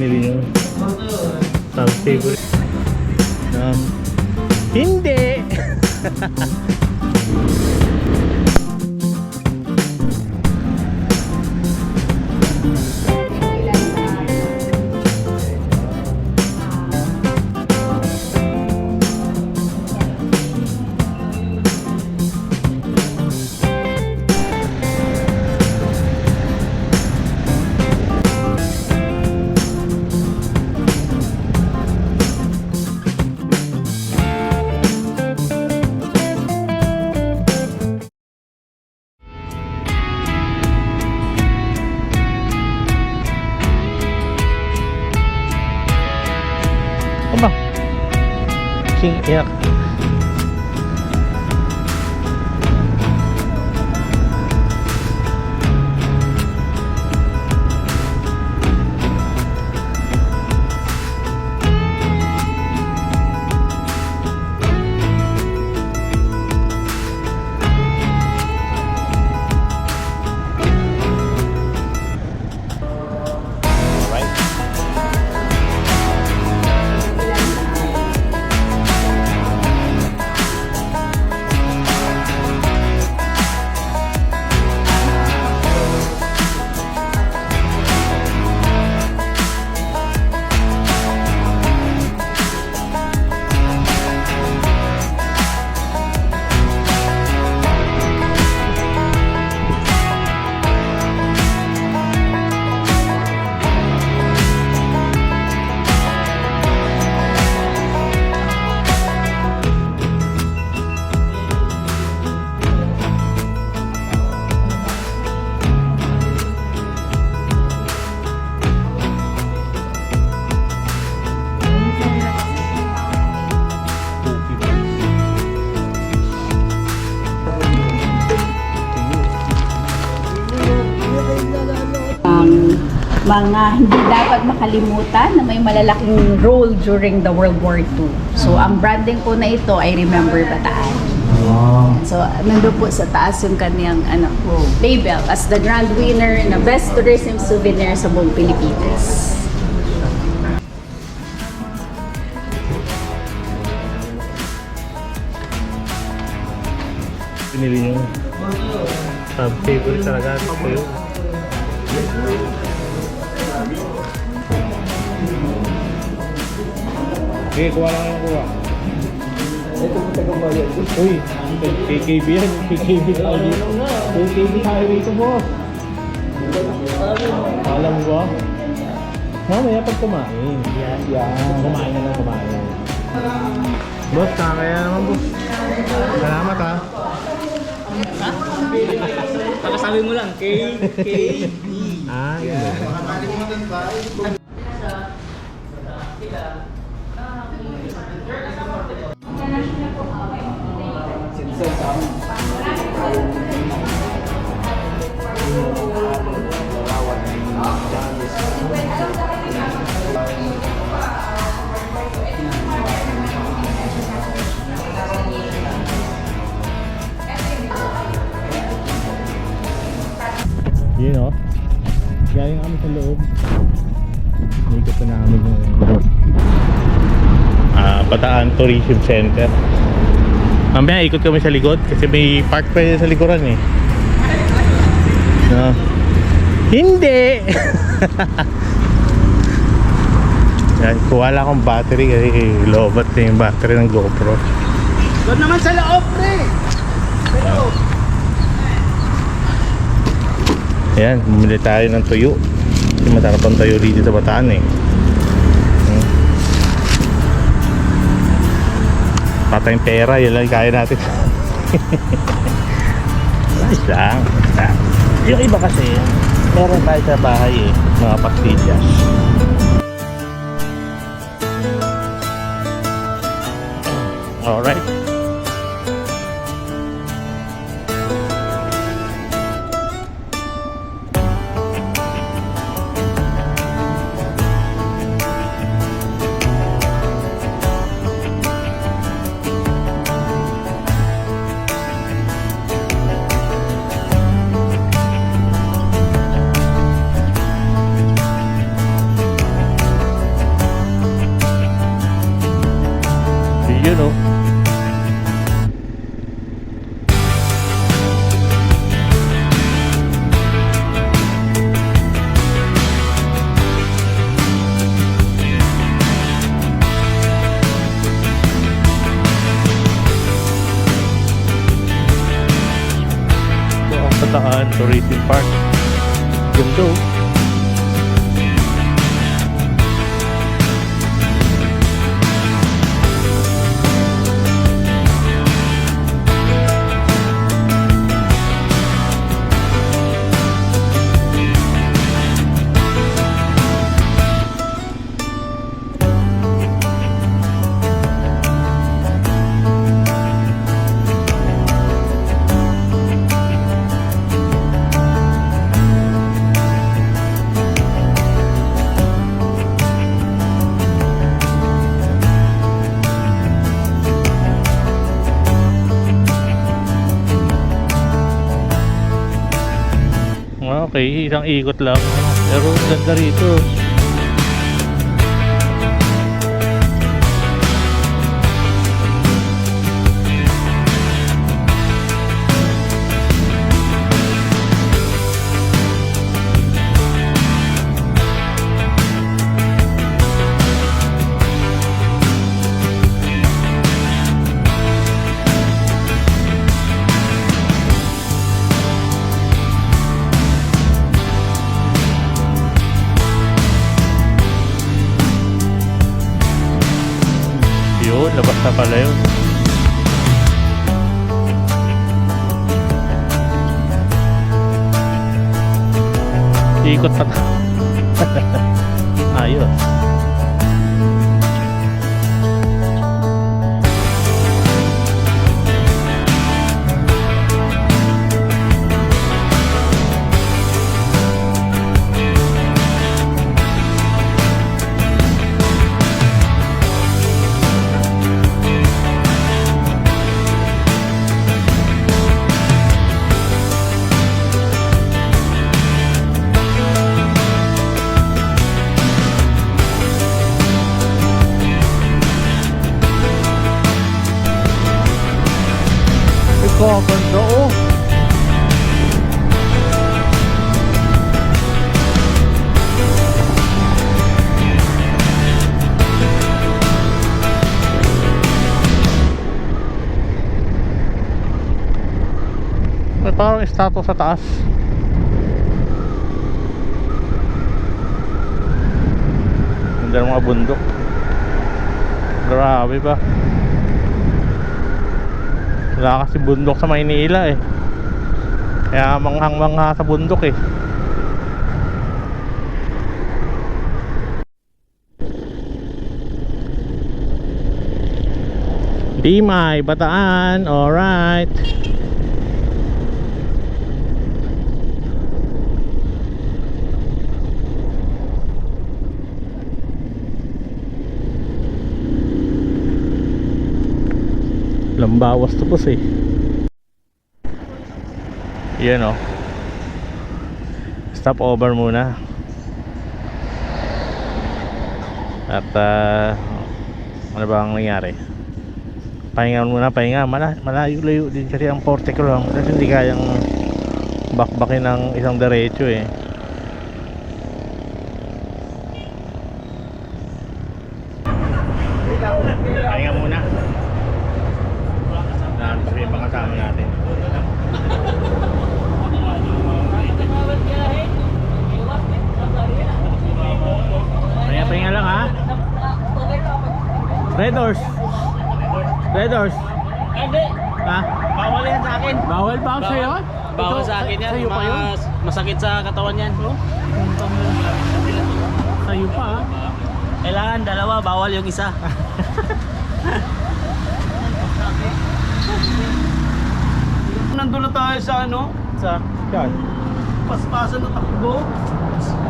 Binili yung favorite. Hindi! Apa? King Yak. Mga hindi dapat makalimutan na may malalaking role during the World War II. So, ang branding po na ito ay Remember Bataan. So, nandun po sa taas yung kanyang label as the grand winner na Best Tourism Souvenir sa buong Pilipinas. Binili yung favorite talaga. Okay, kuha lang yung kuha. Ito mo taga-bayan. Uy, KKB yan. KKB tayo dito. KKB tayo dito, boss. Alam mo ba? Mamaya pag kumain. Yan. Kumain na lang, kumain. Boss, kaya naman, boss. Salamat, ha. Pakasabi mo lang, KKB. Ah, yun. Yun o. Galing kami sa loob. Ikot na namin yung Bataan Tourism Center. Mamaya ikot kami sa likod kasi may park pa yun sa likuran eh. No. Hindi! Yan, kuha lang akong battery kasi lobat na yung battery ng GoPro. Doon naman sa loob, pre! Sa loob! Ayan, bumili tayo ng tuyo. Kasi masarap ang tuyo dito sa Bataan eh. Patayang pera, yun lang kaya natin. Nice lang. Yung iba kasi, meron tayo sa bahay eh, mga pastillas. Alright. Bataan Tourism Park. Ganda oh. Okay, isang ikot lang. Pero ang ganda rito. Yun, labas na pala yun. Ikot pa. Ayos. Ito, ang ganda oh. May parang estatwa sa taas. Ganda ng mga bundok. Grabe ba? Wala kasi bundok sa Maynila eh. Kaya manghang-mangha sa bundok eh. Dimay, Bataan, alright. Lambawas to po eh. Yan o. Stop over muna. At ano ba ang nangyari? Pahinga muna, pahinga. Malayo-layo din kasi ang porte ko lang. Kasi hindi kayang bakbakin ng isang diretso eh. Pahinga muna. Sabi yung mga kasama natin. Pahinga lang ha. Red Horse. Red Horse. Hindi. Ha? Bawal yan sa akin. Bawal ba sa'yo? Bawal sa akin yan. Sa'yo pa yun? Masakit sa katawan yan. Sa'yo pa ha? Kailangan dalawa, bawal yung isa. Nandun na tayo sa ano? Sa? Yan. Paspasan na takbo.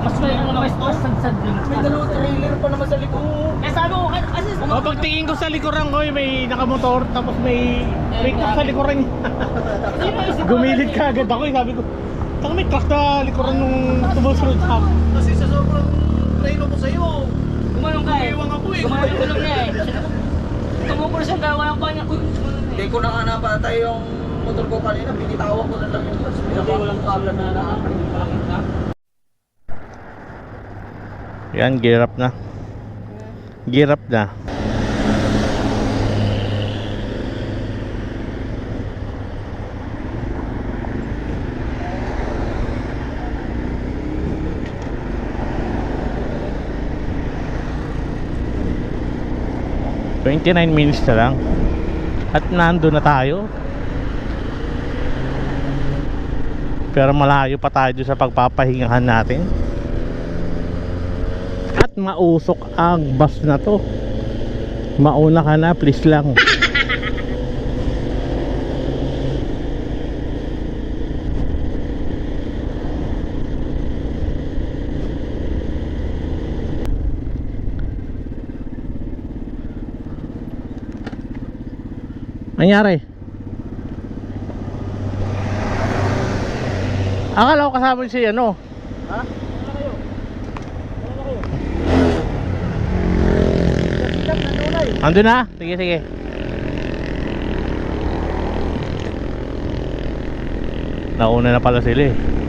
Mas may ano naman ito? May dalawang trailer pa naman sa likod. Eh sabi ko, O pagtingin ko sa likuran ko, may nakamotor tapos may truck sa likuran niya. Gumilid ka agad ako eh. Sabi ko, tanga may truck na likuran nung tumusunod sa akin. kasi sa sobrang trailer ko sa'yo. Gumanong ka eh. Iwan ako eh. Gumanong yung tulog niya eh. Tumupuro siyang gawa ng kanya. Hindi ko na nga napatay yung motor ko kanina. Pinitawan ko na lang yung gas. Walang kablan na nakakalimutan. Yan, gear up na. Gear up na. 29 minutes na lang. At nando na tayo. Pero malayo pa tayo doon sa pagpapahingahan natin. At mausok ang bus na to. Mauna ka na, please lang. Nangyari? Akala ko kasama si ano. Ha? Wala kayo. Ando na? Sige, sige. Nauna na pala sila eh.